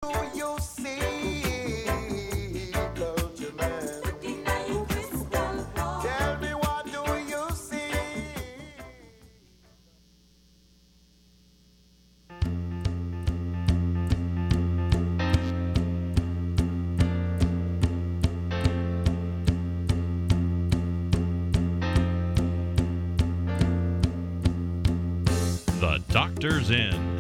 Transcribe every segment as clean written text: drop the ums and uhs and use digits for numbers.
you see? Close your mind. Tell me what do you see? The Doctor's In.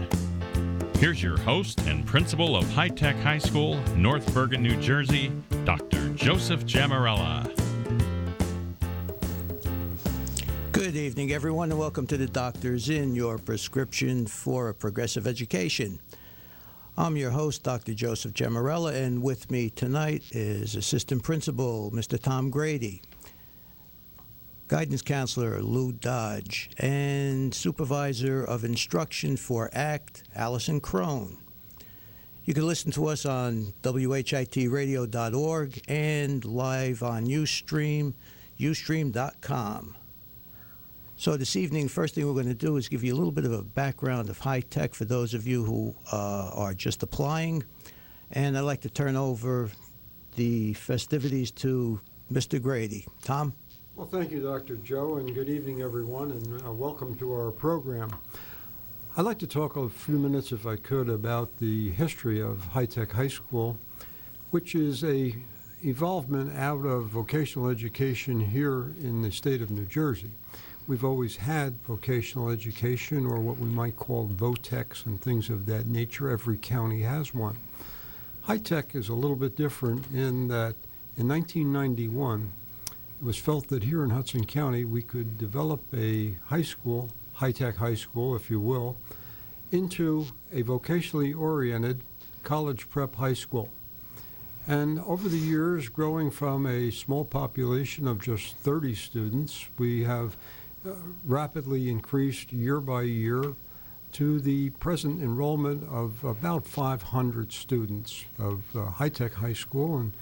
Here's your host and principal of High Tech High School, North Bergen, New Jersey, Dr. Joseph Jamarella. Good evening, everyone, and welcome to the Doctor's In, your prescription for a progressive education. I'm your host, Dr. Joseph Jamarella, and with me tonight is Assistant Principal, Mr. Tom Grady, Guidance Counselor Lou Dodge, and Supervisor of Instruction for ACT, Allison Crone. You can listen to us on Radio.org, and live on Ustream, ustream.com. So this evening, first thing we're going to do is give you a little bit of a background of high tech for those of you who are just applying. And I'd like to turn over the festivities to Mr. Grady. Tom? Well, thank you, Dr. Joe, and good evening, everyone, and welcome to our program. I'd like to talk a few minutes, if I could, about the history of High Tech High School, which is a evolvement out of vocational education here in the state of New Jersey. We've always had vocational education, or what we might call VOTECs and things of that nature. Every county has one. High Tech is a little bit different in that in 1991, it was felt that here in Hudson County we could develop a high school, high-tech high school, if you will, into a vocationally oriented college prep high school. And over the years, growing from a small population of just 30 students, we have rapidly increased year by year to the present enrollment of about 500 students of high-tech high school. And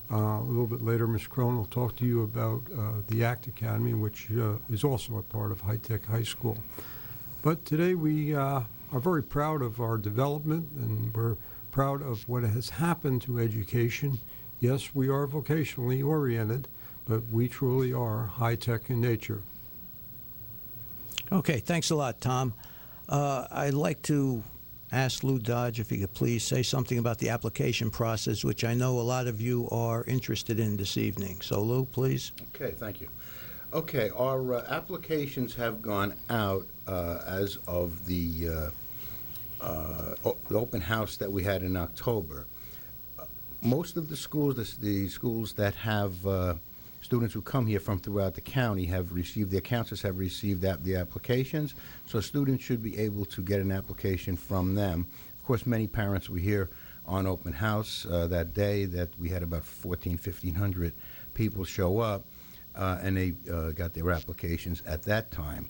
a little bit later, Ms. Crone will talk to you about the ACT Academy, which is also a part of High Tech High School. But today we are very proud of our development, and we're proud of what has happened to education. Yes, we are vocationally oriented, but we truly are high-tech in nature. Okay, thanks a lot, Tom. I'd like to ask Lou Dodge if he could please say something about the application process, which I know a lot of you are interested in this evening. So, Lou, please. Okay, thank you. Okay, our applications have gone out as of the open house that we had in October. Most of the schools that have students who come here from throughout the county have received, their counselors have received the applications, so students should be able to get an application from them. Of course, many parents were here on open house that day, that we had about 1,500 people show up, and they got their applications at that time.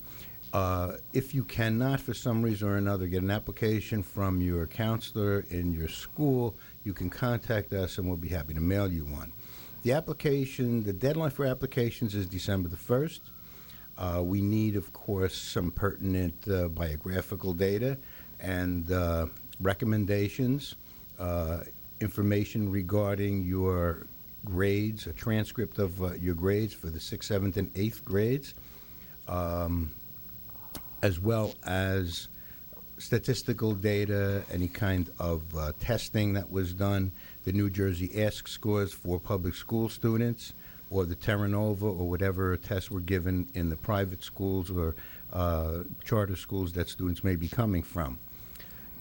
If you cannot, for some reason or another, get an application from your counselor in your school, you can contact us and we'll be happy to mail you one. The deadline for applications is December the 1st. We need, of course, some pertinent biographical data and recommendations, information regarding your grades, a transcript of your grades for the 6th, 7th, and 8th grades, as well as statistical data, any kind of testing that was done, the New Jersey Ask scores for public school students, or the Terra Nova, or whatever tests were given in the private schools or charter schools that students may be coming from.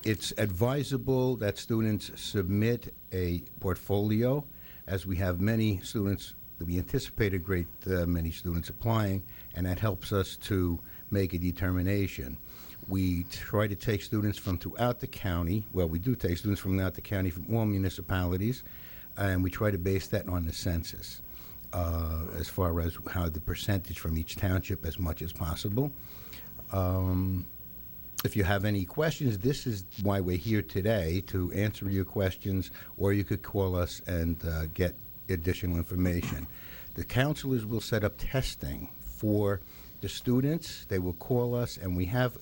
It's advisable that students submit a portfolio, as we have many students, we anticipate a great many students applying, and that helps us to make a determination. We try to take students from throughout the county. Well, we do take students from throughout the county, from all municipalities, and we try to base that on the census, as far as how the percentage from each township as much as possible. If you have any questions, this is why we're here today, to answer your questions, or you could call us and get additional information. The counselors will set up testing for the students. They will call us, and we have,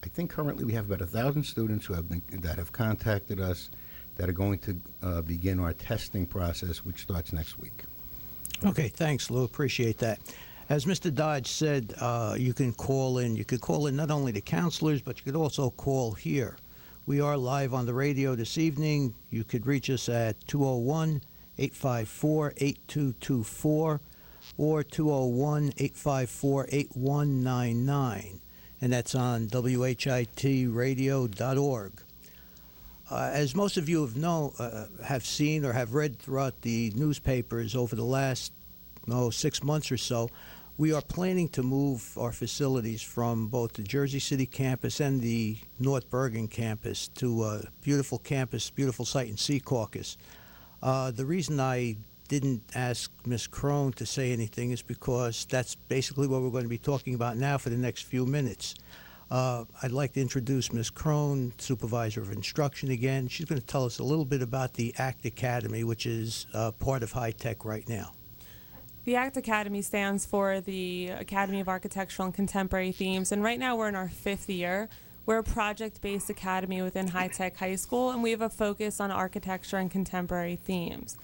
I think currently we have about 1,000 students that have contacted us that are going to begin our testing process, which starts next week. Okay, thanks, Lou. Appreciate that. As Mr. Dodge said, you can call in. You could call in not only the counselors, but you could also call here. We are live on the radio this evening. You could reach us at 201-854-8224 or 201-854-8199. And that's on WHITradio.org. As most of you have seen or have read throughout the newspapers over the last 6 months or so, we are planning to move our facilities from both the Jersey City campus and the North Bergen campus to a beautiful campus, beautiful site in Secaucus. The reason I didn't ask Ms. Crone to say anything is because that's basically what we're going to be talking about now for the next few minutes. I'd like to introduce Ms. Crone, Supervisor of Instruction again. She's going to tell us a little bit about the ACT Academy, which is part of High Tech right now. The ACT Academy stands for the Academy of Architectural and Contemporary Themes, and right now we're in our 5th year. We're a project-based academy within High Tech High School, and we have a focus on architecture and contemporary themes.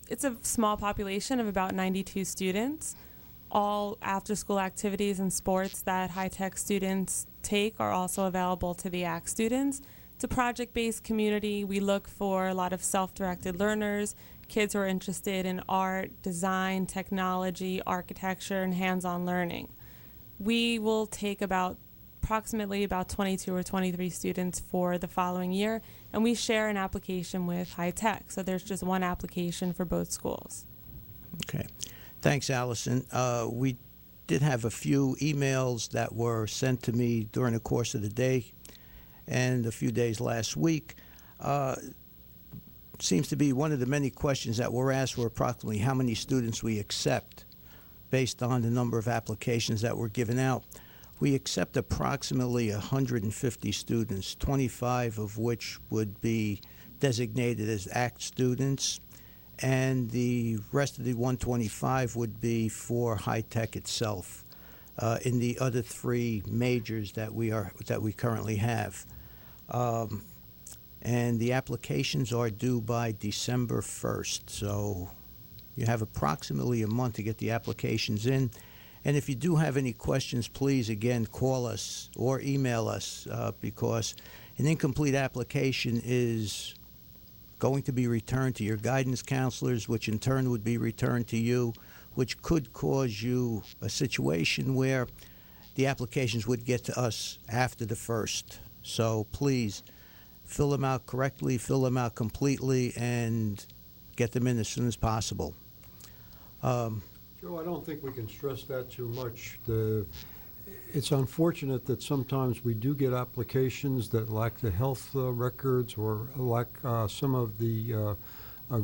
It's a small population of about 92 students. All after-school activities and sports that High Tech students take are also available to the ACT students. It's a project-based community. We look for a lot of self-directed learners, kids who are interested in art, design, technology, architecture, and hands-on learning. We will take approximately 22 or 23 students for the following year, and we share an application with High Tech. So there's just one application for both schools. Okay. Thanks, Allison. We did have a few emails that were sent to me during the course of the day and a few days last week. Seems to be one of the many questions that were asked were approximately how many students we accept based on the number of applications that were given out. We accept approximately 150 students, 25 of which would be designated as ACT students, and the rest of the 125 would be for High Tech itself in the other 3 majors that we currently have. And the applications are due by December 1st. So you have approximately a month to get the applications in. And if you do have any questions, please, again, call us or email us because an incomplete application is going to be returned to your guidance counselors, which in turn would be returned to you, which could cause you a situation where the applications would get to us after the 1st. So please, fill them out correctly, fill them out completely, and get them in as soon as possible. Joe, I don't think we can stress that too much. It's unfortunate that sometimes we do get applications that lack the health records or lack some of the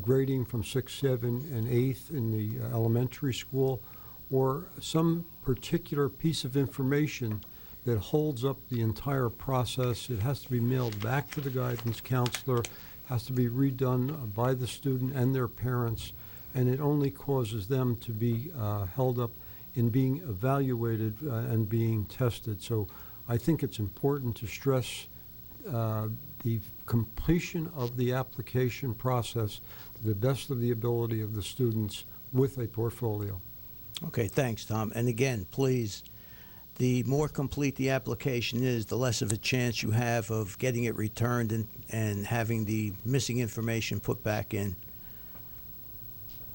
grading from 6th, 7th, and 8th in the elementary school, or some particular piece of information that holds up the entire process. It has to be mailed back to the guidance counselor, has to be redone by the student and their parents, and it only causes them to be held up in being evaluated and being tested. So I think it's important to stress the completion of the application process to the best of the ability of the students with a portfolio. Okay, thanks, Tom. And again, please, the more complete the application is, the less of a chance you have of getting it returned and having the missing information put back in.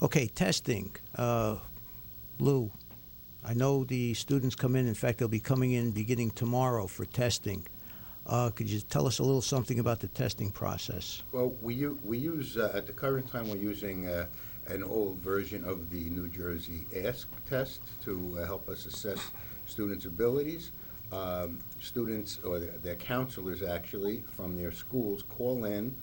Okay, testing. Lou, I know the students come in. In fact, they'll be coming in beginning tomorrow for testing. Could you tell us a little something about the testing process? Well, we use, at the current time, we're using an old version of the New Jersey ASK test to help us assess students' abilities. Students, or their counselors actually, from their schools call in.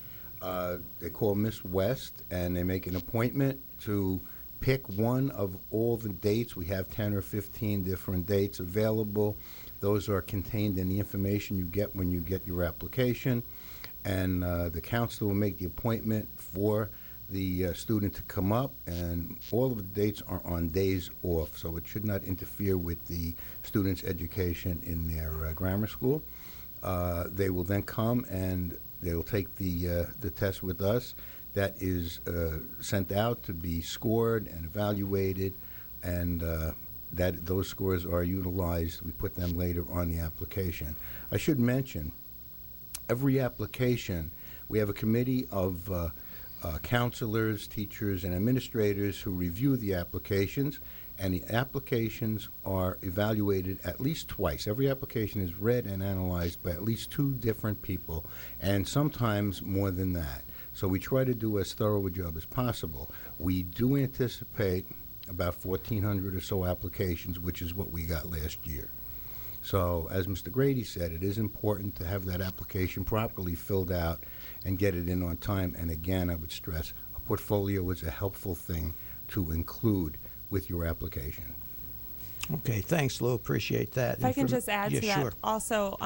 They call Miss West, and they make an appointment to pick one of all the dates. We have 10 or 15 different dates available. Those are contained in the information you get when you get your application. And the counselor will make the appointment for the student to come up, and all of the dates are on days off, so it should not interfere with the student's education in their grammar school. They will then come and They'll take the test with us. That is sent out to be scored and evaluated, and that those scores are utilized. We put them later on the application. I should mention, every application, we have a committee of counselors, teachers, and administrators who review the applications, and the applications are evaluated at least twice. Every application is read and analyzed by at least 2 different people, and sometimes more than that. So we try to do as thorough a job as possible. We do anticipate about 1,400 or so applications, which is what we got last year. So as Mr. Grady said, it is important to have that application properly filled out and get it in on time. And again, I would stress, a portfolio is a helpful thing to include with your application. Okay, thanks, Lou. Appreciate that. If I can just add yeah, to that, sure. also,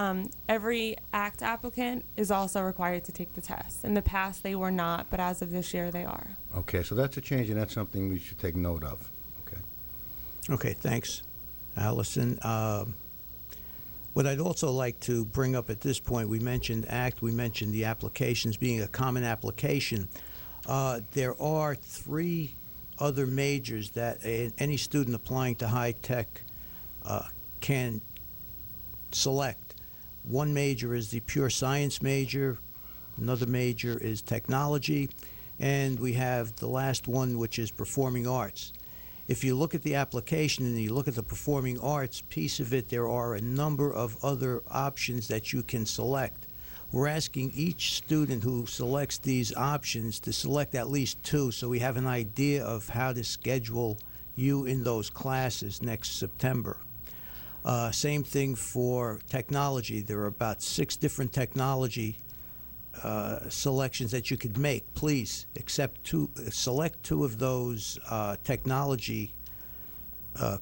every ACT applicant is also required to take the test. In the past, they were not, but as of this year, they are. Okay, so that's a change, and that's something we should take note of. Okay. Okay, thanks, Allison. What I'd also like to bring up at this point, we mentioned ACT, we mentioned the applications being a common application. There are 3 other majors that any student applying to high tech can select. One major is the pure science major, another major is technology, and we have the last one, which is performing arts. If you look at the application and you look at the performing arts piece of it, there are a number of other options that you can select. We're asking each student who selects these options to select at least 2, so we have an idea of how to schedule you in those classes next September. Same thing for technology. There are about 6 different technology selections that you could make. Please select 2 of those technology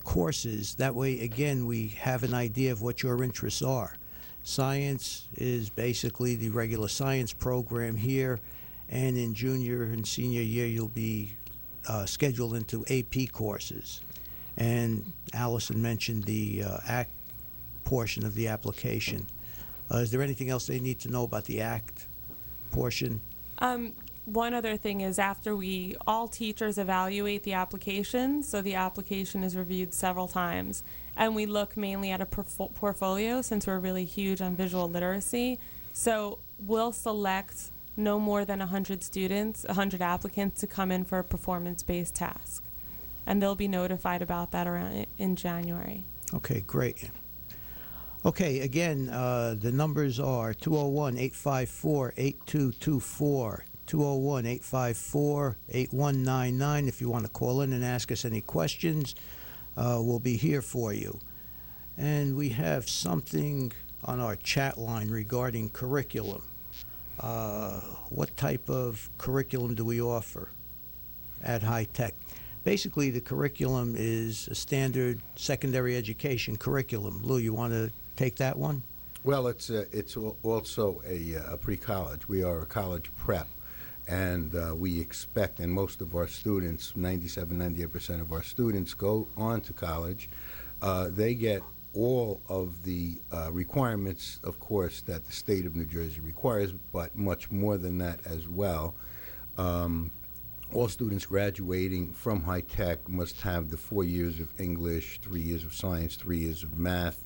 courses. That way, again, we have an idea of what your interests are. Science is basically the regular science program here, and in junior and senior year, you'll be scheduled into AP courses. And Allison mentioned the ACT portion of the application. Is there anything else they need to know about the ACT portion? One other thing is after all teachers evaluate the application, so the application is reviewed several times, and we look mainly at a portfolio since we're really huge on visual literacy. So we'll select no more than 100 students, 100 applicants to come in for a performance-based task. And they'll be notified about that around in January. Okay, great. Okay, again, the numbers are 201-854-8224, 201-854-8199. If you want to call in and ask us any questions, we'll be here for you. And we have something on our chat line regarding curriculum. What type of curriculum do we offer at High Tech? Basically, the curriculum is a standard secondary education curriculum. Lou, you want to take that one? Well, it's also a pre-college. We are a college prep, and we expect, and most of our students, 98% of our students go on to college. They get all of the requirements, of course, that the state of New Jersey requires, but much more than that as well. All students graduating from High Tech must have the 4 years of English, 3 years of science, 3 years of math,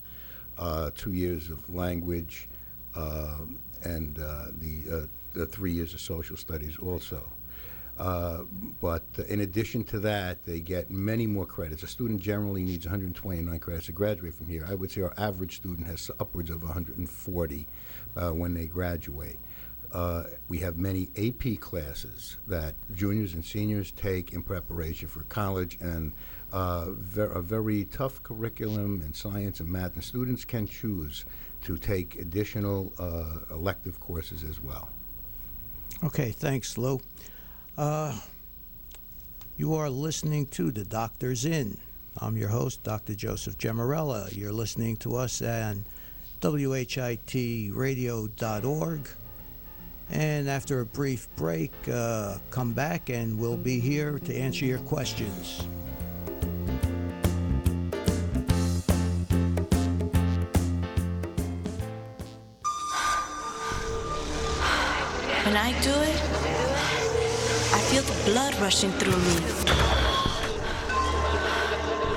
2 years of language, and the 3 years of social studies also. But in addition to that, they get many more credits. A student generally needs 129 credits to graduate from here. I would say our average student has upwards of 140 when they graduate. We have many AP classes that juniors and seniors take in preparation for college, and a very tough curriculum in science and math, and students can choose to take additional elective courses as well. Okay, thanks, Lou. You are listening to The Doctor's In. I'm your host, Dr. Joseph Gemarella. You're listening to us on WHIT Radio.org. And after a brief break, come back and we'll be here to answer your questions. feel the blood rushing through me.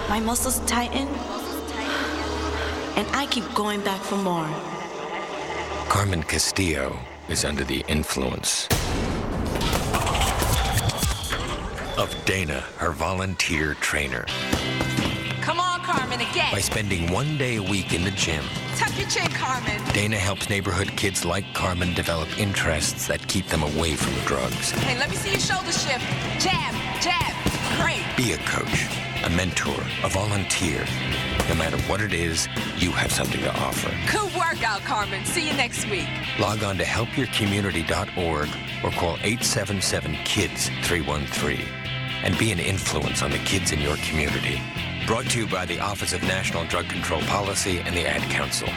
My muscles tighten, and I keep going back for more. Carmen Castillo is under the influence of Dana, her volunteer trainer. Come on, Carmen, again. By spending 1 day a week in the gym, Tuck your chin, Carmen. Dana helps neighborhood kids like Carmen develop interests that keep them away from drugs. Hey, let me see your shoulder shift. Jab, jab. Great. Be a coach, a mentor, a volunteer. No matter what it is, you have something to offer. Good workout, Carmen. See you next week. Log on to helpyourcommunity.org or call 877-KIDS-313 and be an influence on the kids in your community. Brought to you by the Office of National Drug Control Policy and the Ad Council.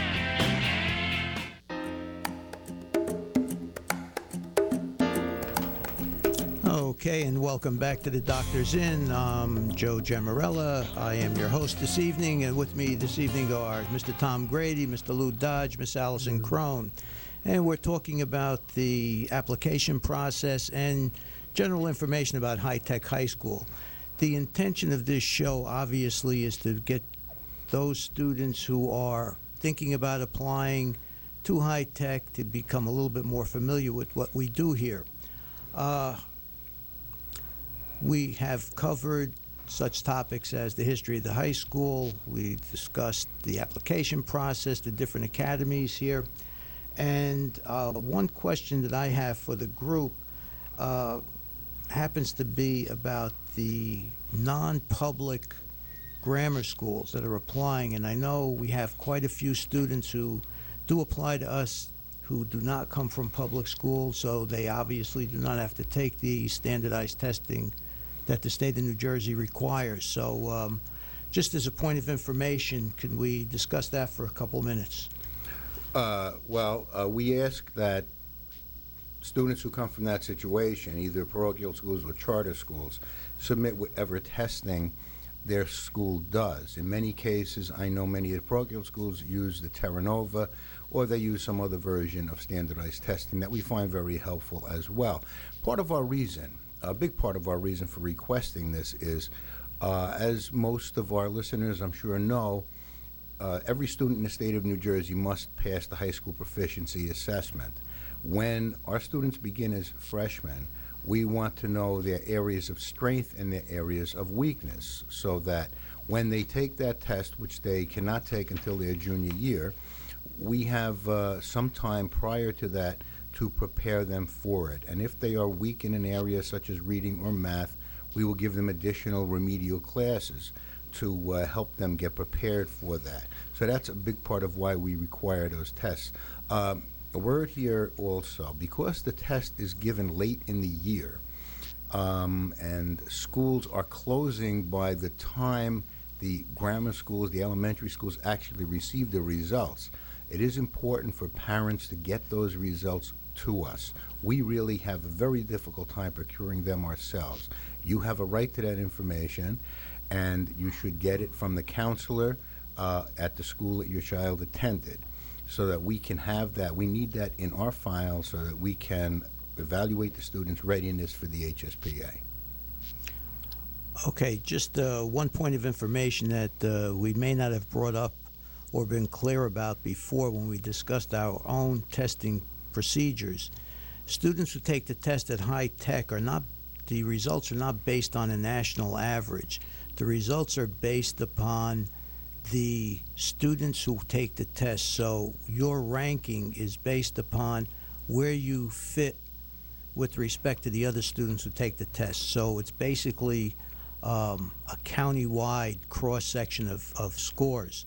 Okay, and welcome back to the Doctor's Inn. I'm Joe Gemmarella. I am your host this evening, and with me this evening are Mr. Tom Grady, Mr. Lou Dodge, Miss Allison Crone. And we're talking about the application process and general information about High-Tech High School. The intention of this show, obviously, is to get those students who are thinking about applying to High-Tech to become a little bit more familiar with what we do here. We have covered such topics as the history of the high school. We discussed the application process, the different academies here. And one question that I have for the group happens to be about the non-public grammar schools that are applying. And I know we have quite a few students who do apply to us who do not come from public schools, so they obviously do not have to take the standardized testing that the state of New Jersey requires. So just as a point of information, can we discuss that for a couple of minutes? We ask that students who come from that situation, either parochial schools or charter schools, submit whatever testing their school does. In many cases, I know many of the parochial schools use the Terra Nova, or they use some other version of standardized testing that we find very helpful as well. A big part of our reason for requesting this is, as most of our listeners I'm sure know, every student in the state of New Jersey must pass the high school proficiency assessment. When our students begin as freshmen, we want to know their areas of strength and their areas of weakness, so that when they take that test, which they cannot take until their junior year, we have some time prior to that to prepare them for it. And if they are weak in an area such as reading or math, we will give them additional remedial classes to help them get prepared for that. So that's a big part of why we require those tests. A word here also, because the test is given late in the year, and schools are closing by the time the grammar schools, the elementary schools actually receive the results, it is important for parents to get those results to us. We really have a very difficult time procuring them ourselves. You have a right to that information, and you should get it from the counselor at the school that your child attended, so that we can have that. We need that in our file so that we can evaluate the student's readiness for the HSPA. Okay, just one point of information that we may not have brought up or been clear about before when we discussed our own testing procedures. Students who take the test at High-Tech the results are not based on a national average. The results are based upon the students who take the test. So your ranking is based upon where you fit with respect to the other students who take the test. So it's basically a county-wide cross-section of scores.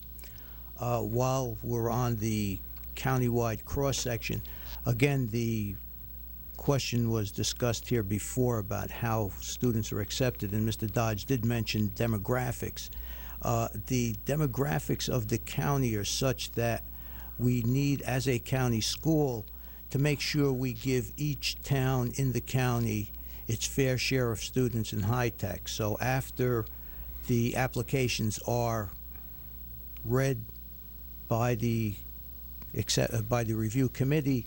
While we're on the county-wide cross-section, again, the question was discussed here before about how students are accepted, and Mr. Dodge did mention demographics. The demographics of the county are such that we need, as a county school, to make sure we give each town in the county its fair share of students in High-Tech. So after the applications are read by the review committee,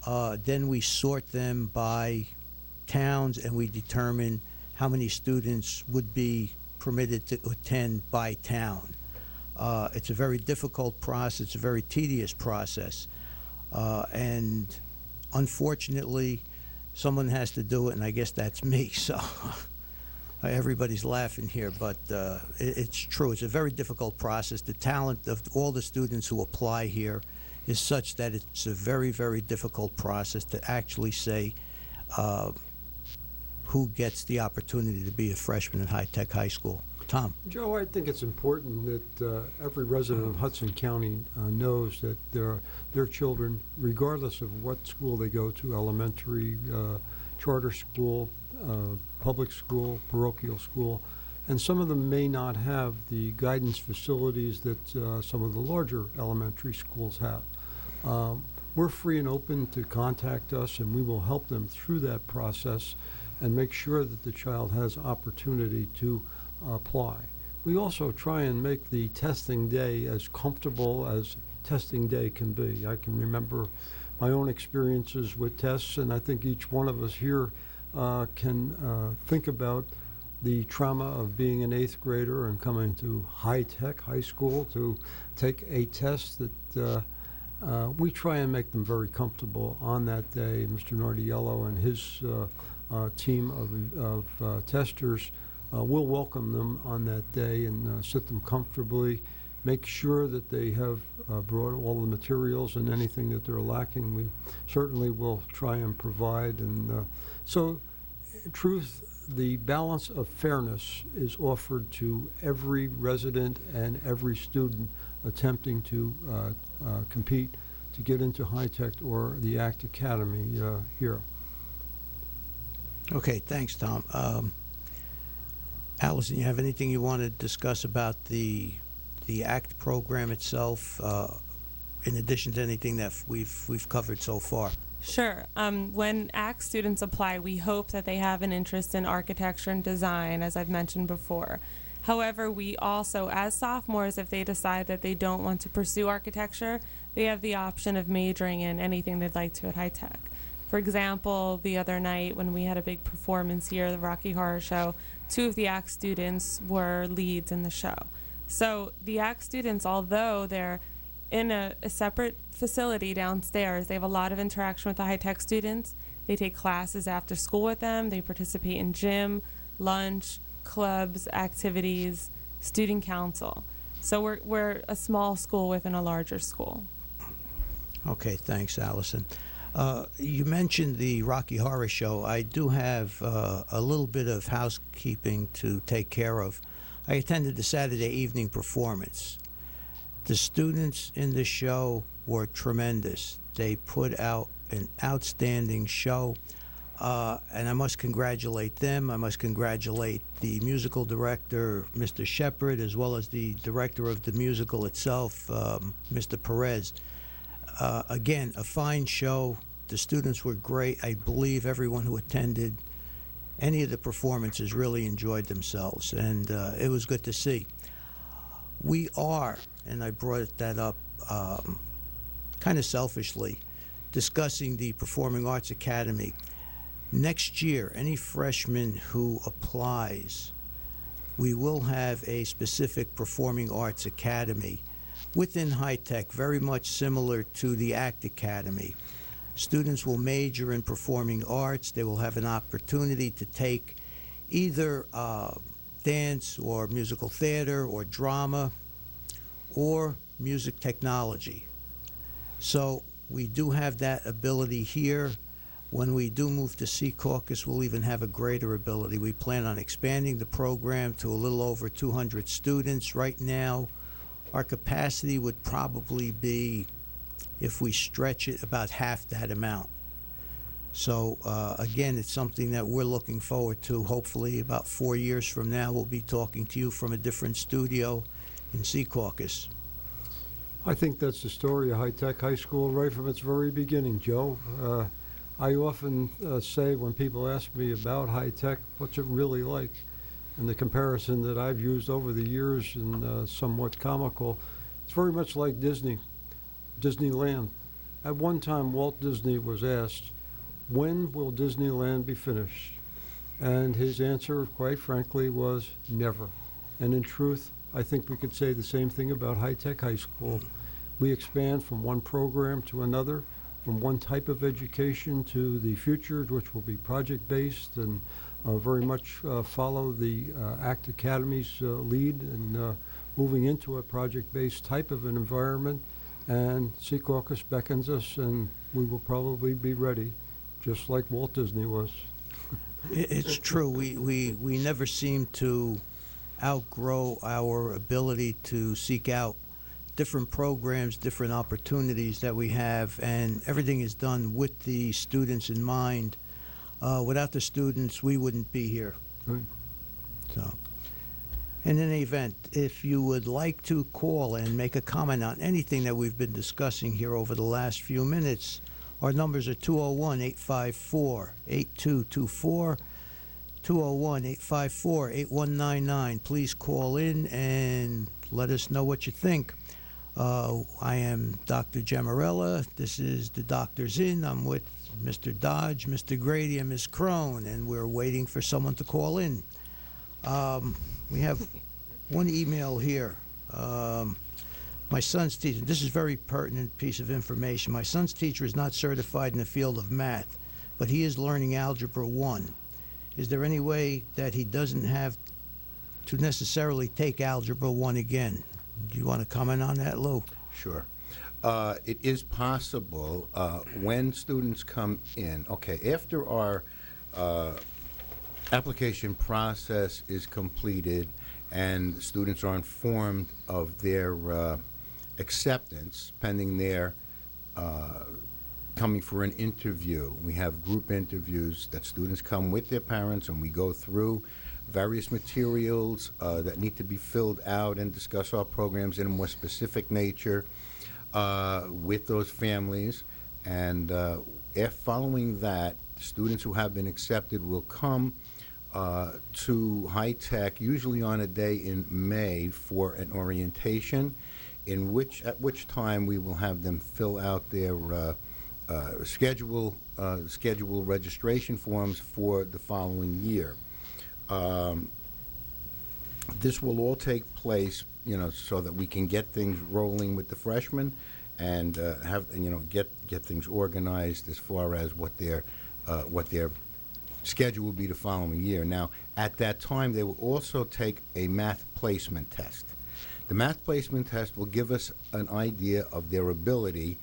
then we sort them by towns, and we determine how many students would be permitted to attend by town. It's a very difficult process. It's a very tedious process. And unfortunately, someone has to do it, and I guess that's me. So everybody's laughing here, but it's true. It's a very difficult process. The talent of all the students who apply here is such that it's a very, very difficult process to actually say who gets the opportunity to be a freshman at High Tech High School. Tom. Joe, I think it's important that every resident of Hudson County knows that their children, regardless of what school they go to, elementary, charter school, public school, parochial school, and some of them may not have the guidance facilities that some of the larger elementary schools have. We're free and open to contact us, and we will help them through that process and make sure that the child has opportunity to apply. We also try and make the testing day as comfortable as testing day can be. I can remember my own experiences with tests, and I think each one of us here can think about the trauma of being an 8th grader and coming to High Tech High School to take a test that we try and make them very comfortable on that day. Mr. Nardiello and his team of testers we'll welcome them on that day and sit them comfortably, make sure that they have brought all the materials and anything that they're lacking. We certainly will try and provide. And so, truth, the balance of fairness is offered to every resident and every student attempting to compete to get into High Tech or the ACT Academy here. Okay, thanks, Tom. Allison, you have anything you want to discuss about the ACT program itself, in addition to anything that we've covered so far? Sure. When ACT students apply, we hope that they have an interest in architecture and design, as I've mentioned before. However, we also, as sophomores, if they decide that they don't want to pursue architecture, they have the option of majoring in anything they'd like to at High Tech. For example, the other night when we had a big performance here, the Rocky Horror Show, 2 of the ACT students were leads in the show. So the ACT students, although they're in a separate facility downstairs, they have a lot of interaction with the High Tech students. They take classes after school with them. They participate in gym, lunch, clubs, activities, student council. So we're a small school within a larger school. Okay, thanks, Allison. You mentioned the Rocky Horror Show. I do have a little bit of housekeeping to take care of. I attended the Saturday evening performance. The students in the show were tremendous. They put out an outstanding show, and I must congratulate them. I must congratulate the musical director, Mr. Shepard, as well as the director of the musical itself, Mr. Perez. Again, a fine show. The students were great. I believe everyone who attended any of the performances really enjoyed themselves, and it was good to see. We are, and I brought that up kind of selfishly, discussing the Performing Arts Academy. Next year, any freshman who applies, we will have a specific Performing Arts Academy within High Tech, very much similar to the ACT Academy. Students will major in performing arts. They will have an opportunity to take either dance or musical theater or drama or music technology. So we do have that ability here. When we do move to Sea Caucus, we'll even have a greater ability. We plan on expanding the program to a little over 200 students. Right now, our capacity would probably be, if we stretch it, about half that amount. So again, it's something that we're looking forward to. Hopefully about 4 years from now, we'll be talking to you from a different studio in Sea Caucus. I think that's the story of High Tech High School right from its very beginning, Joe. I often say when people ask me about High Tech, what's it really like? And the comparison that I've used over the years, and somewhat comical, it's very much like Disneyland. At one time, Walt Disney was asked, when will Disneyland be finished? And his answer, quite frankly, was never. And in truth, I think we could say the same thing about High-Tech High School. We expand from one program to another, from one type of education to the future, which will be project-based and very much follow the ACT Academy's lead and moving into a project-based type of an environment. And Sea Caucus beckons us, and we will probably be ready, just like Walt Disney was. It's true. We never seem to outgrow our ability to seek out different programs, different opportunities that we have, and everything is done with the students in mind. Without the students, we wouldn't be here. Right. So, in any event, if you would like to call and make a comment on anything that we've been discussing here over the last few minutes, our numbers are 201-854-8224, 201-854-8199. Please call in and let us know what you think. I am Dr. Gemarella. This is the Doctor's In. I'm with Mr. Dodge, Mr. Grady, and Ms. Crone, and we're waiting for someone to call in. We have one email here. My son's teacher, this is a very pertinent piece of information. My son's teacher is not certified in the field of math, but he is learning Algebra 1. Is there any way that he doesn't have to necessarily take Algebra 1 again? Do you want to comment on that, Lou? Sure. It is possible when students come in. Okay, after our application process is completed and students are informed of their acceptance pending their coming for an interview. We have group interviews that students come with their parents, and we go through various materials that need to be filled out and discuss our programs in a more specific nature with those families. And following that, students who have been accepted will come to High Tech, usually on a day in May, for an orientation, at which time we will have them fill out their schedule registration forms for the following year. This will all take place, so that we can get things rolling with the freshmen and get things organized as far as what their schedule will be the following year. Now, at that time, they will also take a math placement test. The math placement test will give us an idea of their ability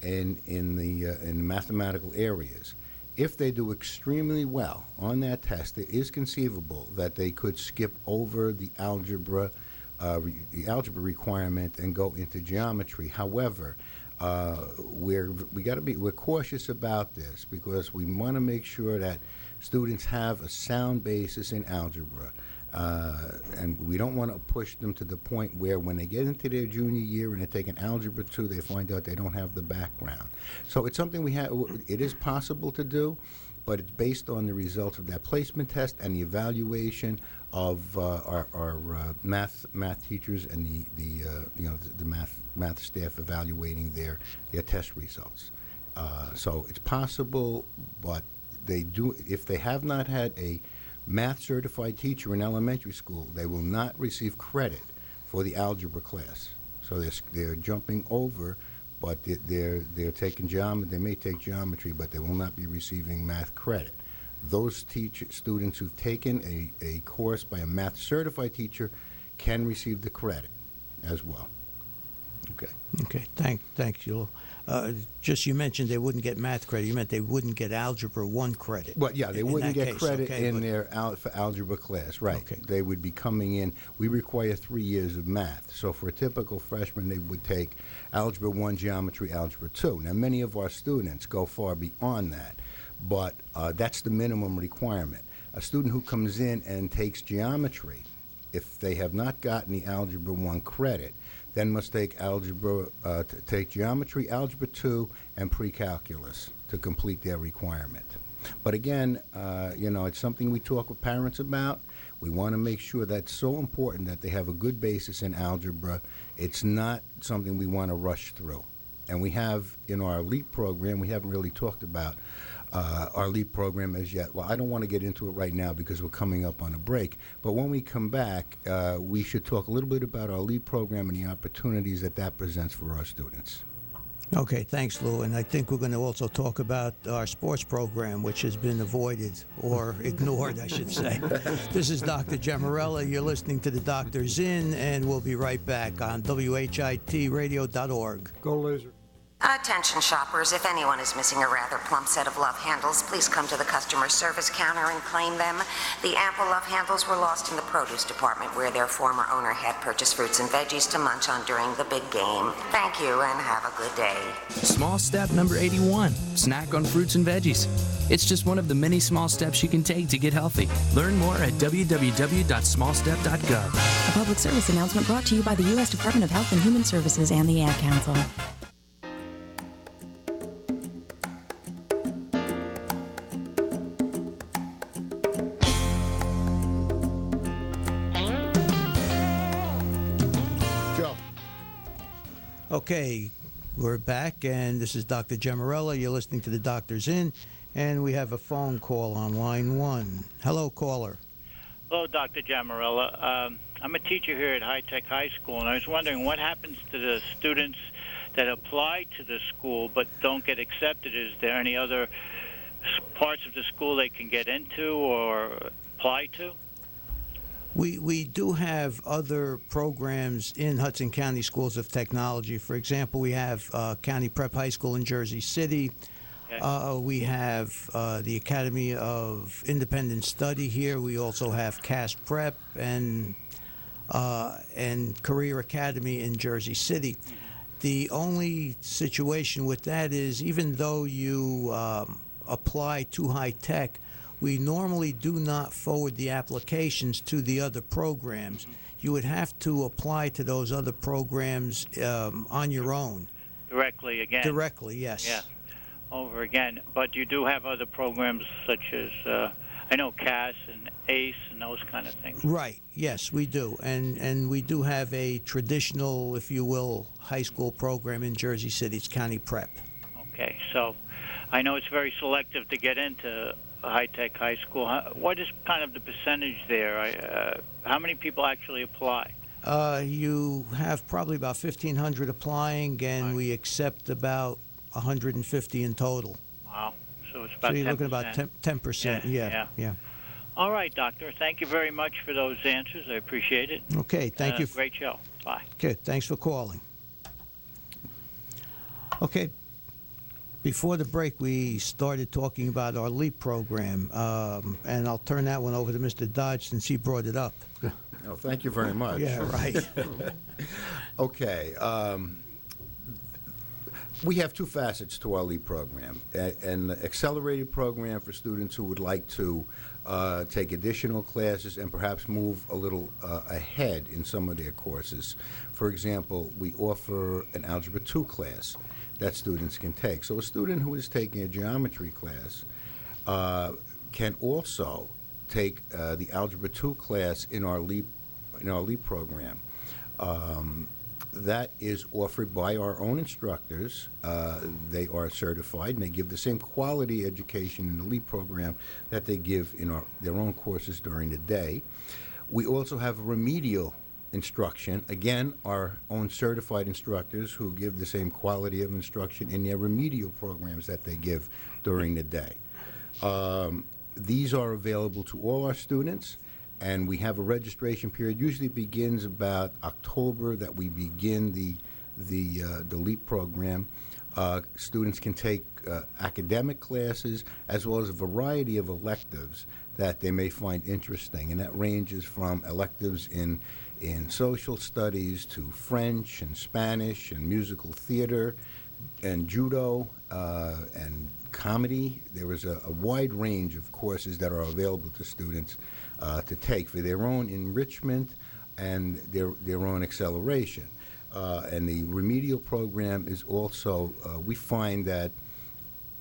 in the mathematical areas. If they do extremely well on that test, it is conceivable that they could skip over the algebra requirement and go into geometry. However, we're cautious about this because we want to make sure that students have a sound basis in algebra. And we don't want to push them to the point where when they get into their junior year and they're taking Algebra 2, they find out they don't have the background. So it's something it is possible to do, but it's based on the results of that placement test and the evaluation of our math teachers and the math staff evaluating their test results. So it's possible, but if they have not had a math certified teacher in elementary school, they will not receive credit for the algebra class. So they're jumping over, but they're taking geometry. They may take geometry, but they will not be receiving math credit. Those students who've taken a course by a math certified teacher can receive the credit as well. Okay. Okay. Thanks, you. Just you mentioned they wouldn't get math credit. You meant they wouldn't get Algebra 1 credit. Well, yeah, they wouldn't get credit in their algebra class, right. Okay. They would be coming in. We require 3 years of math. So for a typical freshman, they would take Algebra 1, Geometry, Algebra 2. Now, many of our students go far beyond that, but that's the minimum requirement. A student who comes in and takes geometry, if they have not gotten the Algebra 1 credit, then must take take geometry, algebra 2, and pre-calculus to complete their requirement. But again, it's something we talk with parents about. We want to make sure that's so important that they have a good basis in algebra. It's not something we want to rush through. And we have, in our LEAP program, we haven't really talked about our LEAP program as yet. Well, I don't want to get into it right now because we're coming up on a break. But when we come back, we should talk a little bit about our LEAP program and the opportunities that presents for our students. Okay, thanks, Lou. And I think we're going to also talk about our sports program, which has been avoided or ignored, I should say. This is Dr. Gemmarella. You're listening to the Doctor's In, and we'll be right back on WHIT Radio.org. Go Laser. Attention shoppers, if anyone is missing a rather plump set of love handles, please come to the customer service counter and claim them. The ample love handles were lost in the produce department where their former owner had purchased fruits and veggies to munch on during the big game. Thank you and have a good day. Small step number 81, snack on fruits and veggies. It's just one of the many small steps you can take to get healthy. Learn more at www.smallstep.gov. A public service announcement brought to you by the U.S. Department of Health and Human Services and the Ad Council. Okay, we're back, and this is Dr. Gemmarella. You're listening to the Doctor's In, and we have a phone call on line 1. Hello, caller. Hello, Dr. Gemmarella. I'm a teacher here at High Tech High School, and I was wondering what happens to the students that apply to the school but don't get accepted. Is there any other parts of the school they can get into or apply to? We do have other programs in Hudson County Schools of Technology. For example, we have County Prep High School in Jersey City. Okay. We have the Academy of Independent Study here. We also have CAS Prep and Career Academy in Jersey City. The only situation with that is even though you apply to High Tech, we normally do not forward the applications to the other programs. Mm-hmm. You would have to apply to those other programs on your own. Directly again? Directly, yes. Yeah, over again. But you do have other programs such as, I know CAS and ACE and those kind of things. Right, yes, we do. And we do have a traditional, if you will, high school program in Jersey City. It's County Prep. Okay, so I know it's very selective to get into High Tech High School. What is kind of the percentage there? How many people actually apply? You have probably about 1,500 applying, and we accept about 150 in total. Wow. So it's about 10%. So you're looking at about 10%. Yeah. All right, Doctor. Thank you very much for those answers. I appreciate it. Okay, thank you. Great show. Bye. Okay, thanks for calling. Okay. Before the break, we started talking about our LEAP program, and I'll turn that one over to Mr. Dodge since he brought it up. Oh, thank you very much. Yeah, right. Okay. We have two facets to our LEAP program. An accelerated program for students who would like to take additional classes and perhaps move a little ahead in some of their courses. For example, we offer an Algebra 2 class that students can take. So a student who is taking a geometry class can also take the Algebra 2 class in our LEAP program. That is offered by our own instructors. They are certified, and they give the same quality education in the LEAP program that they give in their own courses during the day. We also have remedial instruction, again, our own certified instructors who give the same quality of instruction in their remedial programs that they give during the day. These are available to all our students, and we have a registration period. Usually begins about October that we begin the LEAP program. Students can take academic classes as well as a variety of electives that they may find interesting, and that ranges from electives in social studies to French and Spanish and musical theater and judo and comedy. There is a wide range of courses that are available to students to take for their own enrichment and their own acceleration. And the remedial program is also, we find that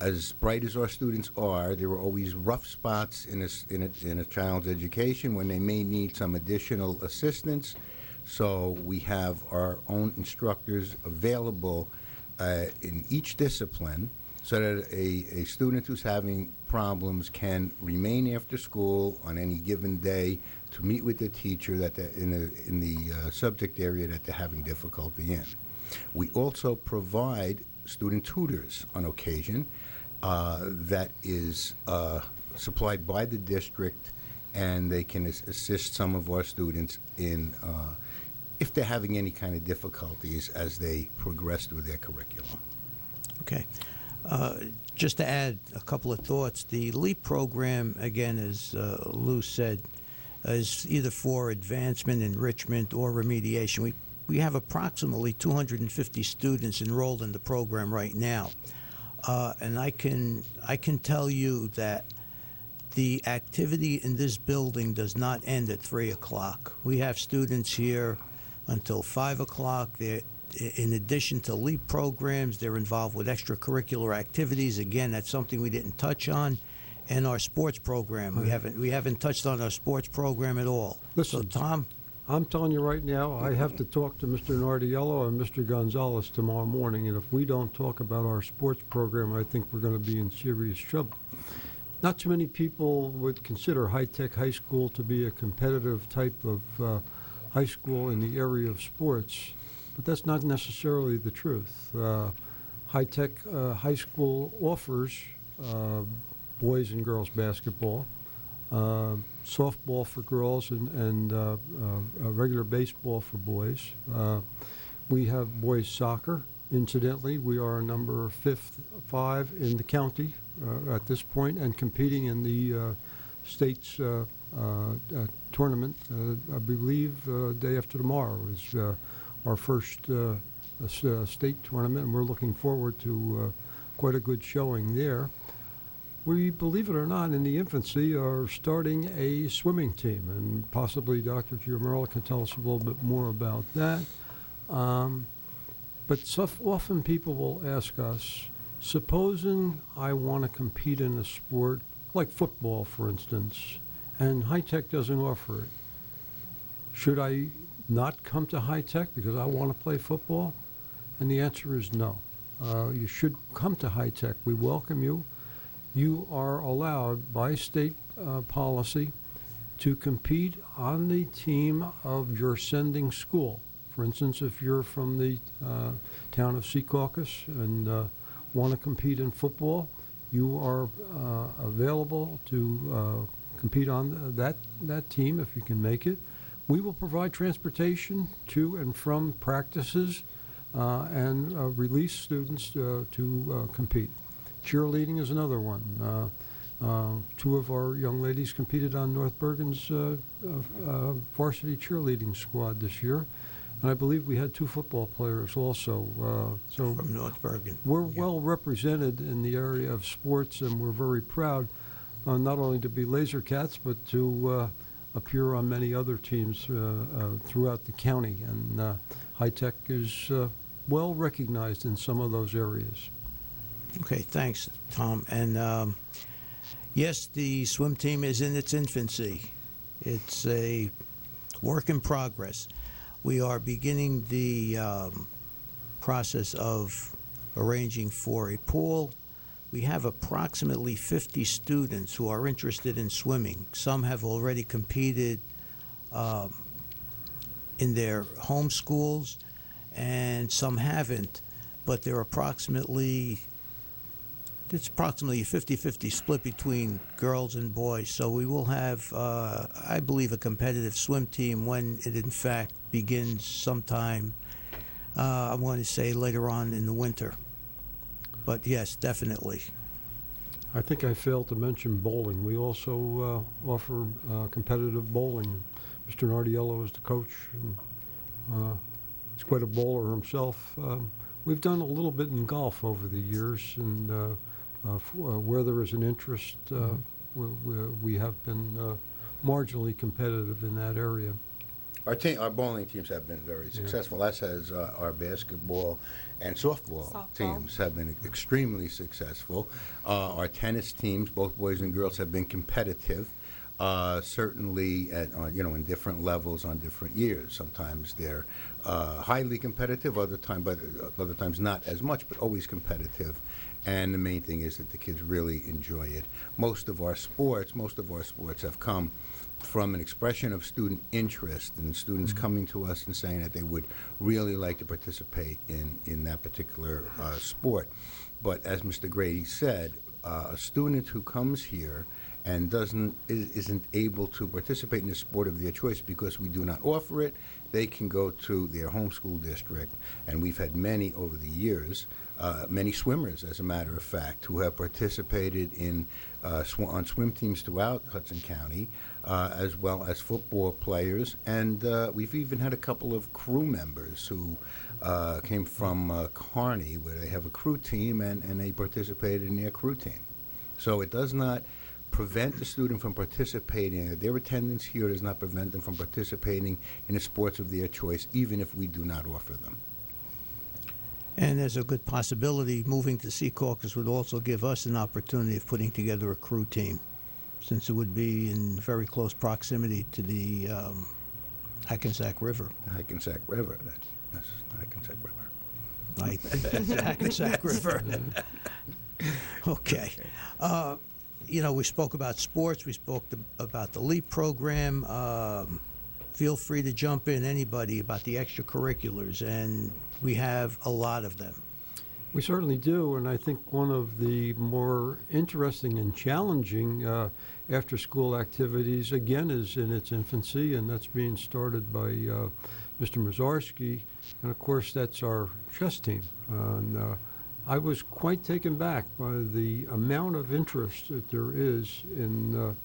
as bright as our students are, there are always rough spots in a child's education when they may need some additional assistance. So we have our own instructors available in each discipline so that a student who's having problems can remain after school on any given day to meet with the teacher that in the subject area that they're having difficulty in. We also provide student tutors on occasion that is supplied by the district, and they can assist some of our students in if they're having any kind of difficulties as they progress through their curriculum. Okay. Just to add a couple of thoughts, the LEAP program, again, as Lou said, is either for advancement, enrichment, or remediation. We have approximately 250 students enrolled in the program right now, and I can tell you that the activity in this building does not end at 3 o'clock. We have students here until 5 o'clock. In addition to LEAP programs, they're involved with extracurricular activities. Again, that's something we didn't touch on. And our sports program, we haven't touched on our sports program at all. Listen, so Tom, I'm telling you right now, I have to talk to Mr. Nardiello and Mr. Gonzalez tomorrow morning, and if we don't talk about our sports program, I think we're going to be in serious trouble. Not too many people would consider High-Tech High School to be a competitive type of high school in the area of sports, but that's not necessarily the truth. High-Tech High School offers boys and girls basketball, softball for girls, and regular baseball for boys. We have boys soccer. Incidentally, we are number 5 in the county at this point, and competing in the state's tournament. I believe day after tomorrow is our first state tournament, and we're looking forward to quite a good showing there. We, believe it or not, in the infancy are starting a swimming team, and possibly Dr. Giamarella can tell us a little bit more about that. But so often people will ask us, supposing I want to compete in a sport like football, for instance, and High-Tech doesn't offer it. Should I not come to High-Tech because I want to play football? And the answer is no. You should come to High-Tech. We welcome you. You are allowed by state policy to compete on the team of your sending school. For instance, if you're from the town of Secaucus and want to compete in football, you are available to compete on that team if you can make it. We will provide transportation to and from practices and release students to compete. Cheerleading is another one. 2 of our young ladies competed on North Bergen's varsity cheerleading squad this year. And I believe we had 2 football players also. So from North Bergen. We're well represented in the area of sports, and we're very proud not only to be Laser Cats, but to appear on many other teams throughout the county. And High-Tech is well recognized in some of those areas. Okay, thanks, Tom. And yes, the swim team is in its infancy. It's a work in progress. We are beginning the process of arranging for a pool. We have approximately 50 students who are interested in swimming. Some have already competed in their home schools, and some haven't. But they're approximately a 50-50 split between girls and boys. So we will have, I believe, a competitive swim team when it in fact begins sometime, I want to say later on in the winter. But yes, definitely. I think I failed to mention bowling. We also offer competitive bowling. Mr. Nardiello is the coach, and he's quite a bowler himself. We've done a little bit in golf over the years, and where there is an interest, we have been marginally competitive in that area. Our bowling teams have been very successful, as has our basketball and softball teams have been extremely successful. Our tennis teams, both boys and girls, have been competitive. Certainly, in different levels on different years. Sometimes they're highly competitive, other times not as much, but always competitive. And the main thing is that the kids really enjoy it. Most of our sports have come from an expression of student interest and students coming to us and saying that they would really like to participate in that particular sport. But as Mr. Grady said, a student who comes here and isn't able to participate in the sport of their choice because we do not offer it, they can go to their home school district, and we've had many over the years, many swimmers, as a matter of fact, who have participated in on swim teams throughout Hudson County, as well as football players, and we've even had a couple of crew members who came from Kearney, where they have a crew team, and they participated in their crew team. So it does not prevent the student from participating. Their attendance here does not prevent them from participating in the sports of their choice, even if we do not offer them. And there's a good possibility moving to Secaucus would also give us an opportunity of putting together a crew team, since it would be in very close proximity to the Hackensack River. The Hackensack River. Yes, Hackensack River. Right, the Hackensack River. Okay. We spoke about sports. We spoke about the LEAP program. Feel free to jump in, anybody, about the extracurriculars, and we have a lot of them. We certainly do, and I think one of the more interesting and challenging after-school activities, again, is in its infancy, and that's being started by Mr. Mazarski, and of course that's our chess team. And I was quite taken back by the amount of interest that there is in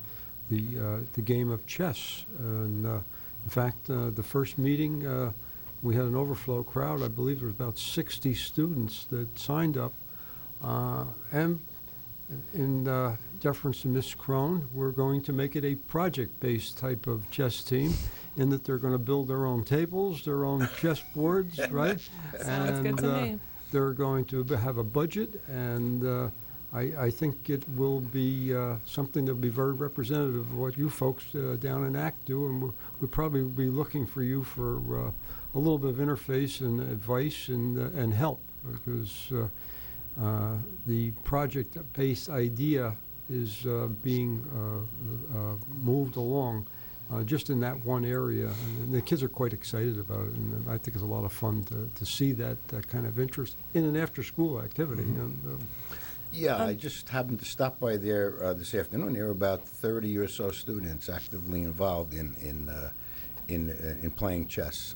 the game of chess. And in fact, the first meeting, we had an overflow crowd. I believe there was about 60 students that signed up. And in deference to Ms. Crone, we're going to make it a project-based type of chess team, in that they're going to build their own tables, their own chess boards, right? Sounds good to me. They're going to have a budget, and I think it will be something that will be very representative of what you folks down in ACT do, and we'll probably be looking for you for a little bit of interface and advice and help, because the project-based idea is being moved along just in that one area, and the kids are quite excited about it, and I think it's a lot of fun to see that kind of interest in an after-school activity. Mm-hmm. Yeah, I just happened to stop by there this afternoon. There were about 30 or so students actively involved in playing chess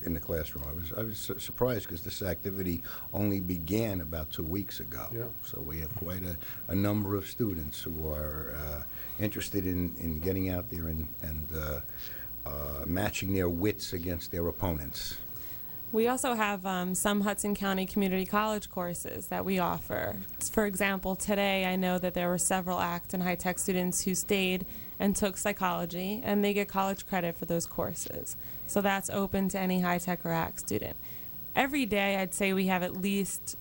in the classroom. I was surprised, because this activity only began about 2 weeks ago. Yeah. So we have quite a number of students who are interested in getting out there and matching their wits against their opponents. We also have some Hudson County Community College courses that we offer. For example, today I know that there were several ACT and high-tech students who stayed and took psychology, and they get college credit for those courses. So that's open to any high-tech or ACT student. Every day I'd say we have at least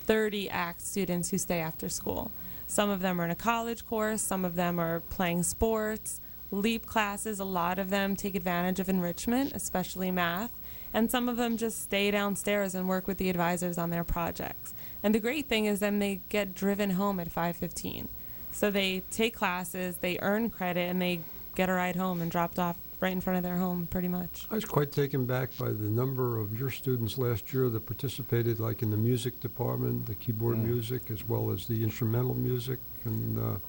30 ACT students who stay after school. Some of them are in a college course, some of them are playing sports, LEAP classes. A lot of them take advantage of enrichment, especially math. And some of them just stay downstairs and work with the advisors on their projects. And the great thing is then they get driven home at 5:15. So they take classes, they earn credit, and they get a ride home and dropped off right in front of their home, pretty much. I was quite taken back by the number of your students last year that participated, like in the music department, the keyboard music, as well as the instrumental music. And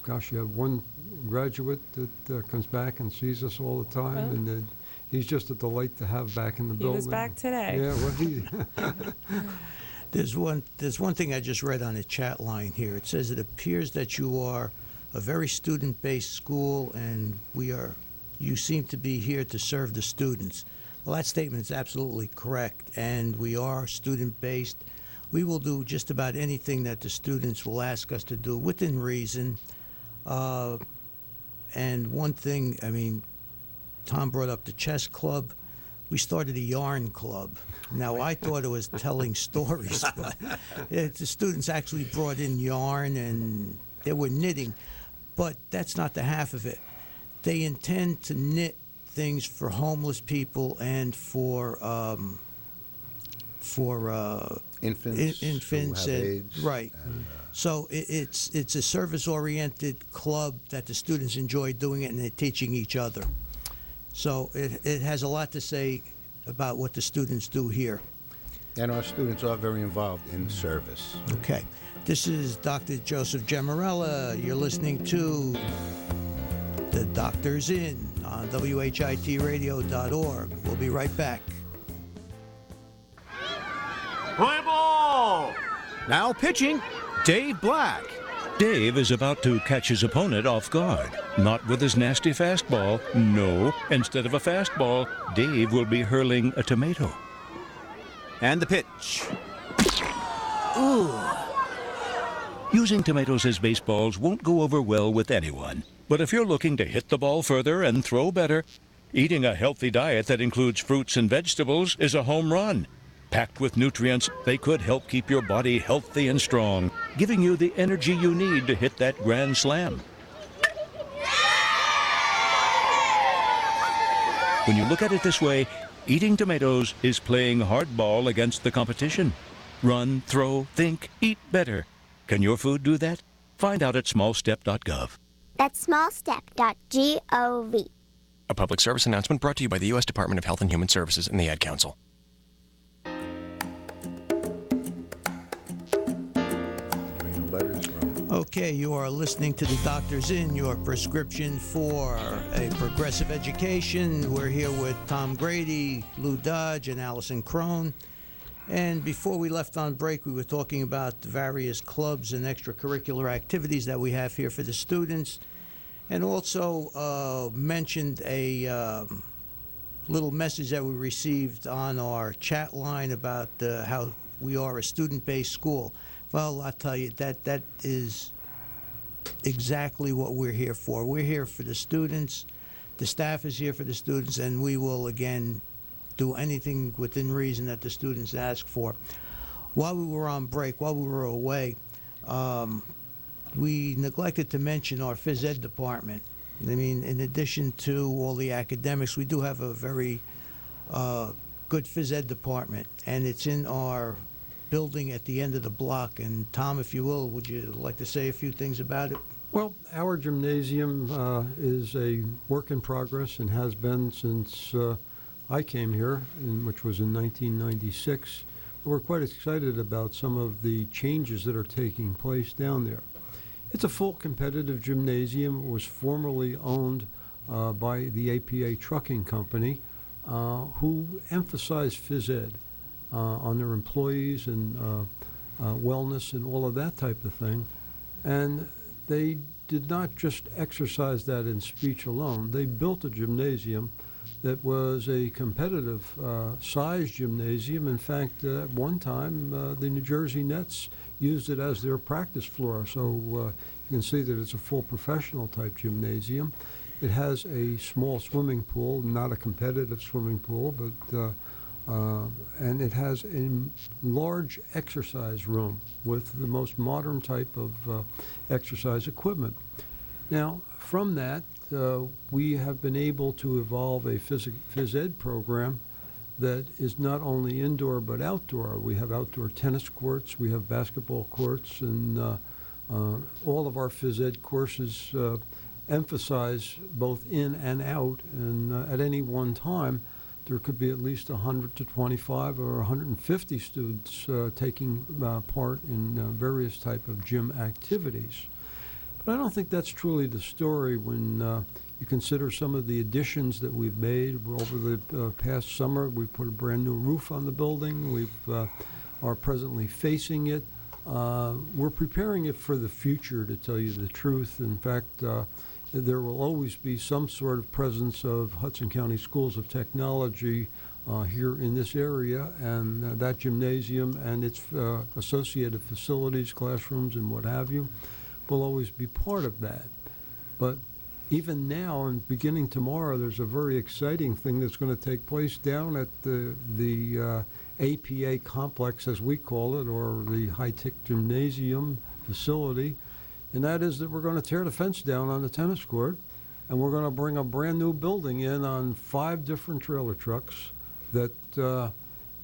gosh, you have one graduate that comes back and sees us all the time, and he's just a delight to have back in the building. He was back today. Yeah, well, There's one thing I just read on the chat line here. It says it appears that you are a very student-based school, and you seem to be here to serve the students. Well, that statement is absolutely correct, and we are student-based. We will do just about anything that the students will ask us to do within reason. And one thing, I mean, Tom brought up the chess club. We started a yarn club. Now, I thought it was telling stories, but the students actually brought in yarn, and they were knitting. But that's not the half of it. They intend to knit things for homeless people and for infants who have AIDS. Right. So it's a service-oriented club that the students enjoy doing it, and they're teaching each other. So it has a lot to say about what the students do here. And our students are very involved in service. Okay. This is Dr. Joseph Gemmarella. You're listening to The Doctor's In on WHITradio.org. We'll be right back. Play ball! Now pitching, Dave Black. Dave is about to catch his opponent off guard. Not with his nasty fastball. No, instead of a fastball, Dave will be hurling a tomato. And the pitch. Ooh. Using tomatoes as baseballs won't go over well with anyone. But if you're looking to hit the ball further and throw better, eating a healthy diet that includes fruits and vegetables is a home run. Packed with nutrients, they could help keep your body healthy and strong, giving you the energy you need to hit that grand slam. When you look at it this way, eating tomatoes is playing hardball against the competition. Run, throw, think, eat better. Can your food do that? Find out at smallstep.gov. That's smallstep.gov. A public service announcement brought to you by the U.S. Department of Health and Human Services and the Ad Council. Okay, you are listening to The Doctor's In, your prescription for a progressive education. We're here with Tom Grady, Lou Dodge, and Allison Crone. And before we left on break, we were talking about the various clubs and extracurricular activities that we have here for the students, and also mentioned a little message that we received on our chat line about how we are a student-based school. Well, I'll tell you, that is exactly what we're here for. We're here for the students. The staff is here for the students, and we will, again, do anything within reason that the students ask for. While we were on break, while we were away, we neglected to mention our phys ed department. I mean, in addition to all the academics, we do have a very good phys ed department, and it's in our building at the end of the block. And Tom, if you will, would you like to say a few things about it? Well, our gymnasium is a work in progress and has been since I came here, which was in 1996. We're quite excited about some of the changes that are taking place down there. It's a full competitive gymnasium. It was formerly owned by the APA Trucking Company, who emphasized phys ed on their employees and wellness and all of that type of thing. And they did not just exercise that in speech alone. They built a gymnasium that was a competitive size gymnasium. In fact, at one time, the New Jersey Nets used it as their practice floor. So you can see that it's a full professional type gymnasium. It has a small swimming pool, not a competitive swimming pool, but and it has a large exercise room with the most modern type of exercise equipment. Now, from that, we have been able to evolve a phys ed program that is not only indoor but outdoor. We have outdoor tennis courts, we have basketball courts, and all of our phys ed courses emphasize both in and out, and at any one time there could be at least 100 to 25 or 150 students taking part in various type of gym activities. But I don't think that's truly the story when you consider some of the additions that we've made over the past summer. We put a brand new roof on the building. We are presently facing it. We're preparing it for the future, to tell you the truth. In fact, there will always be some sort of presence of Hudson County Schools of Technology here in this area, and that gymnasium and its associated facilities, classrooms, and what have you, will always be part of that. But even now, and beginning tomorrow, there's a very exciting thing that's going to take place down at the APA complex, as we call it, or the high-tech gymnasium facility, and that is that we're going to tear the fence down on the tennis court, and we're going to bring a brand new building in on 5 different trailer trucks that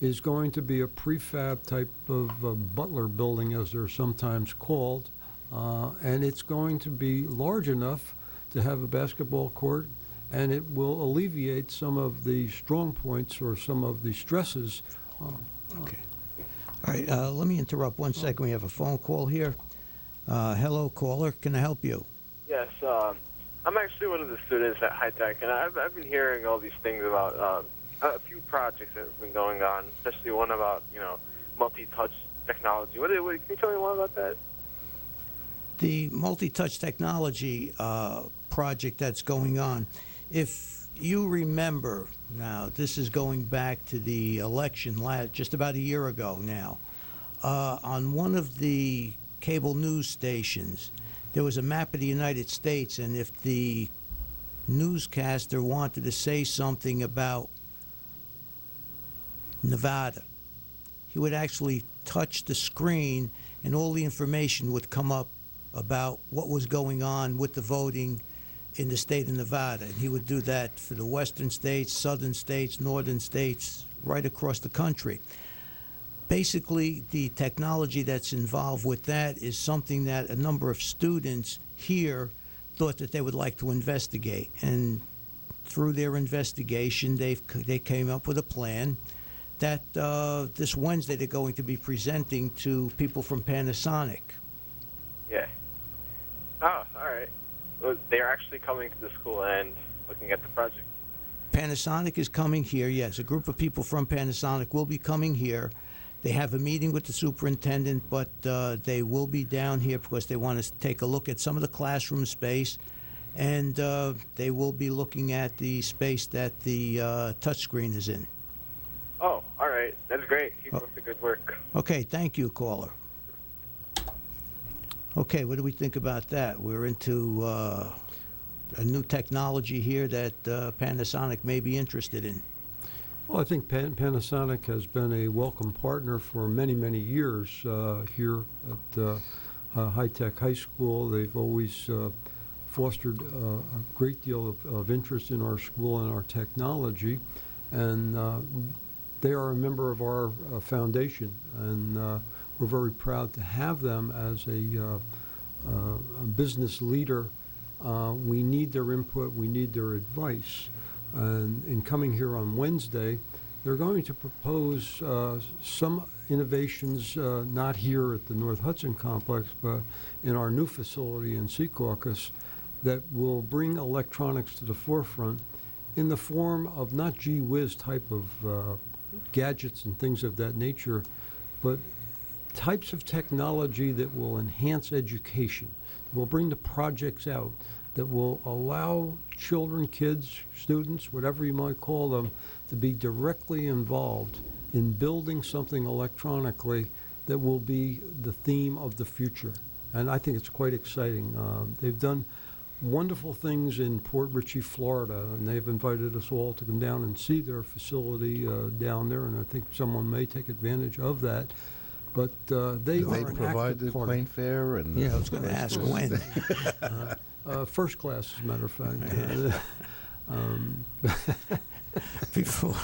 is going to be a prefab type of butler building, as they're sometimes called, and it's going to be large enough to have a basketball court, and it will alleviate some of the strong points or some of the stresses. Okay. All right, let me interrupt 1 second. We have a phone call here. Hello, caller. Can I help you? Yes, I'm actually one of the students at High Tech, and I've been hearing all these things about a few projects that have been going on, especially one about, multi-touch technology. Can you tell me more about that? The multi-touch technology project that's going on. If you remember, now this is going back to the election just about a year ago now, on one of the cable news stations, there was a map of the United States, and if the newscaster wanted to say something about Nevada, he would actually touch the screen and all the information would come up about what was going on with the voting in the state of Nevada. And he would do that for the western states, southern states, northern states, right across the country. Basically, the technology that's involved with that is something that a number of students here thought that they would like to investigate. And through their investigation, they came up with a plan that this Wednesday they're going to be presenting to people from Panasonic. Yeah. Oh, all right. Well, they're actually coming to the school and looking at the project. Panasonic is coming here, yes. A group of people from Panasonic will be coming here. They have a meeting with the superintendent, but they will be down here because they want to take a look at some of the classroom space, and they will be looking at the space that the touchscreen is in. Oh, all right. That's great. Keep up the good work. Okay, thank you, caller. Okay, what do we think about that? We're into a new technology here that Panasonic may be interested in. Well, I think Panasonic has been a welcome partner for many, many years here at High Tech High School. They've always fostered a great deal of interest in our school and our technology, and they are a member of our foundation, and we're very proud to have them as a business leader. We need their input, we need their advice. And in coming here on Wednesday, they're going to propose some innovations, not here at the North Hudson Complex, but in our new facility in Secaucus, that will bring electronics to the forefront in the form of not gee whiz type of gadgets and things of that nature, but types of technology that will enhance education, will bring the projects out, that will allow children, kids, students, whatever you might call them, to be directly involved in building something electronically that will be the theme of the future. And I think it's quite exciting. They've done wonderful things in Port Richey, Florida, and they've invited us all to come down and see their facility down there, and I think someone may take advantage of that. But they Do are they an provide active the partner. plane fare? And Yeah, I was going to ask when. First class, as a matter of fact. Before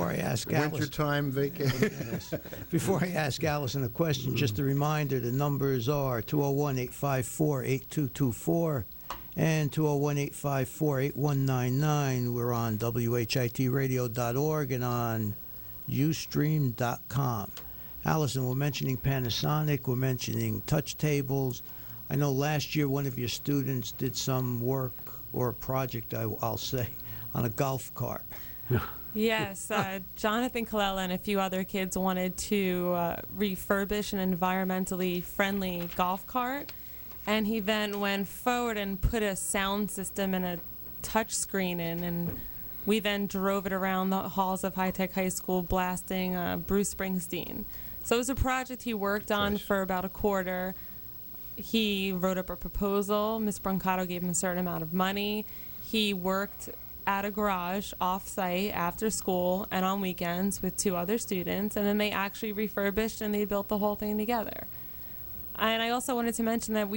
I ask Alice, wintertime vacation. before I ask Allison a question, just a reminder: the numbers are 201-854-8224 and 201-854-8199. We're on WHITradio.org and on Ustream.com. Allison, we're mentioning Panasonic. We're mentioning touch tables. I know last year one of your students did some work or a project, I'll say, on a golf cart. Yes, Jonathan Colella and a few other kids wanted to refurbish an environmentally friendly golf cart, and he then went forward and put a sound system and a touch screen in, and we then drove it around the halls of High Tech High School blasting Bruce Springsteen. So it was a project he worked on for about a quarter. He wrote up a proposal. Ms. Brancato gave him a certain amount of money. He worked at a garage off-site after school and on weekends with two other students, and then they actually refurbished and they built the whole thing together. And I also wanted to mention that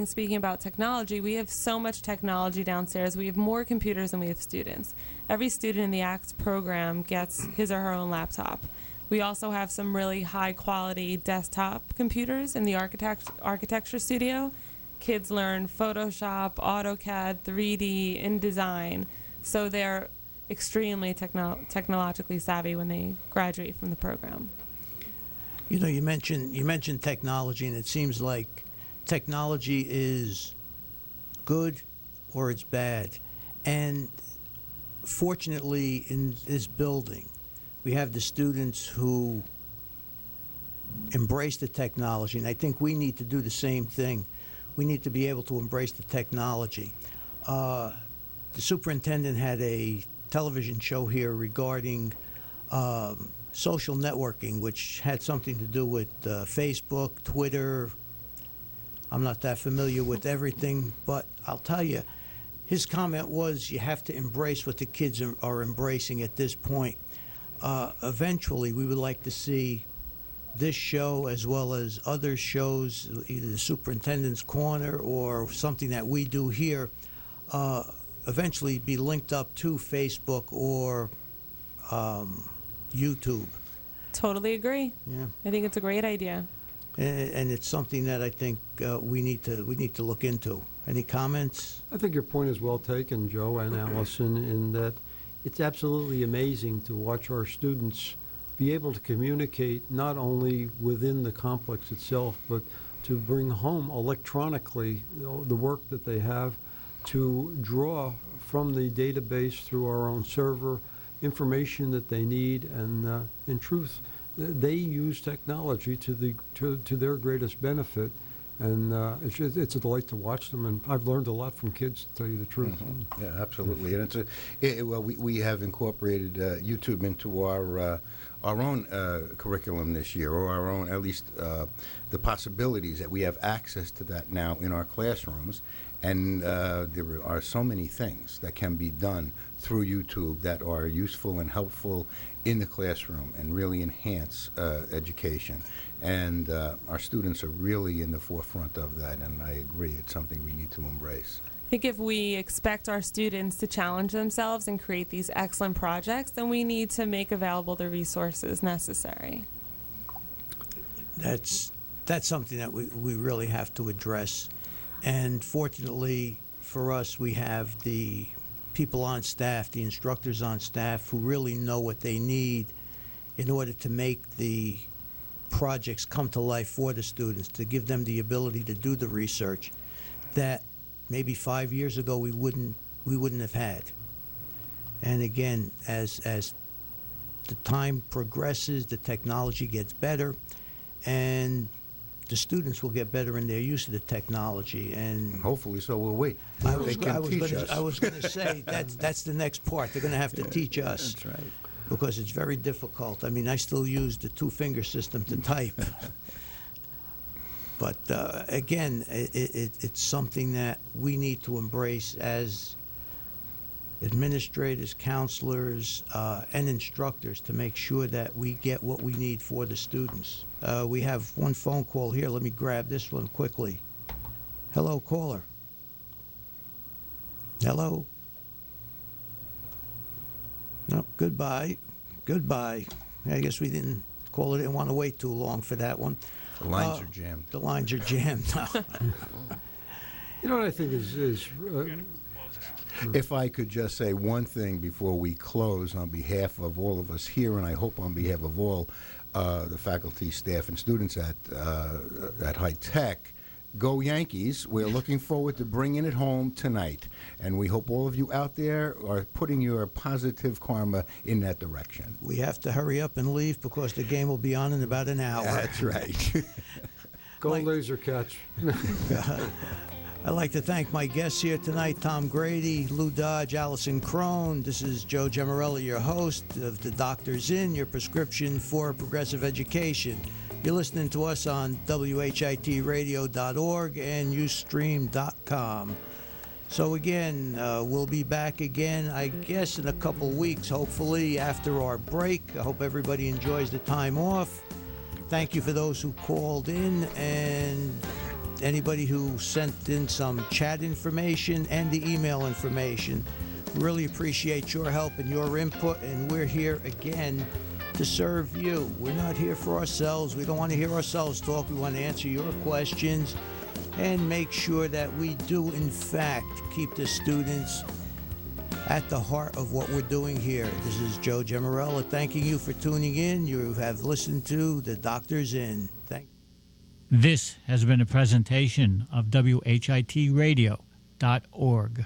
speaking about technology, we have so much technology downstairs. We have more computers than we have students. Every student in the ACT program gets his or her own laptop. We also have some really high-quality desktop computers in the architecture studio. Kids learn Photoshop, AutoCAD, 3D, InDesign, so they're extremely technologically savvy when they graduate from the program. You know, you mentioned technology, and it seems like technology is good or it's bad. And fortunately, in this building, we have the students who embrace the technology, and I think we need to do the same thing. We need to be able to embrace the technology. The superintendent had a television show here regarding social networking, which had something to do with Facebook, Twitter. I'm not that familiar with everything, but I'll tell you, his comment was you have to embrace what the kids are embracing at this point. Eventually, we would like to see this show as well as other shows, either the Superintendent's Corner or something that we do here, eventually be linked up to Facebook or YouTube. Totally agree. Yeah, I think it's a great idea. And it's something that I think we need to look into. Any comments? I think your point is well taken, Joe and Allison, in that it's absolutely amazing to watch our students be able to communicate not only within the complex itself, but to bring home electronically the work that they have, to draw from the database through our own server information that they need, and in truth, they use technology to their greatest benefit, and it's a delight to watch them. And I've learned a lot from kids, to tell you the truth. Mm-hmm. Yeah, absolutely. And we have incorporated YouTube into our own curriculum this year, or our own, at least the possibilities that we have access to that now in our classrooms. And there are so many things that can be done through YouTube that are useful and helpful in the classroom and really enhance education. And our students are really in the forefront of that, and I agree, it's something we need to embrace. I think if we expect our students to challenge themselves and create these excellent projects, then we need to make available the resources necessary. That's something that we really have to address. And fortunately for us, we have the people on staff, the instructors on staff, who really know what they need in order to make the projects come to life for the students, to give them the ability to do the research that maybe 5 years ago we wouldn't have had. And again, as the time progresses, the technology gets better, and the students will get better in their use of the technology, and hopefully so will we. I was going to say that's the next part. They're going to have to teach us. That's right. Because it's very difficult. I mean, I still use the two-finger system to type. But again, it's something that we need to embrace as administrators, counselors, and instructors to make sure that we get what we need for the students. We have one phone call here. Let me grab this one quickly. Hello, caller. Hello. No, goodbye. Goodbye. I guess we didn't want to wait too long for that one. The lines are jammed. The lines are jammed. You know what I think is if I could just say one thing before we close on behalf of all of us here, and I hope on behalf of all the faculty, staff, and students at High Tech, go Yankees. We're looking forward to bringing it home tonight. And we hope all of you out there are putting your positive karma in that direction. We have to hurry up and leave because the game will be on in about an hour. That's right. Go laser catch. I'd like to thank my guests here tonight, Tom Grady, Lou Dodge, Allison Crone. This is Joe Gemmarella, your host of The Doctor's In, your prescription for progressive education. You're listening to us on WHIT Radio.org and Ustream.com. So again, we'll be back again, I guess, in a couple weeks, hopefully, after our break. I hope everybody enjoys the time off. thank you for those who called in and anybody who sent in some chat information and the email information. Really appreciate your help and your input, and we're here again to serve you. We're not here for ourselves. We don't want to hear ourselves talk. We want to answer your questions and make sure that we do, in fact, keep the students at the heart of what we're doing here. This is Joe Gemmarella thanking you for tuning in. You have listened to The Doctor's In. This has been a presentation of WHITradio.org.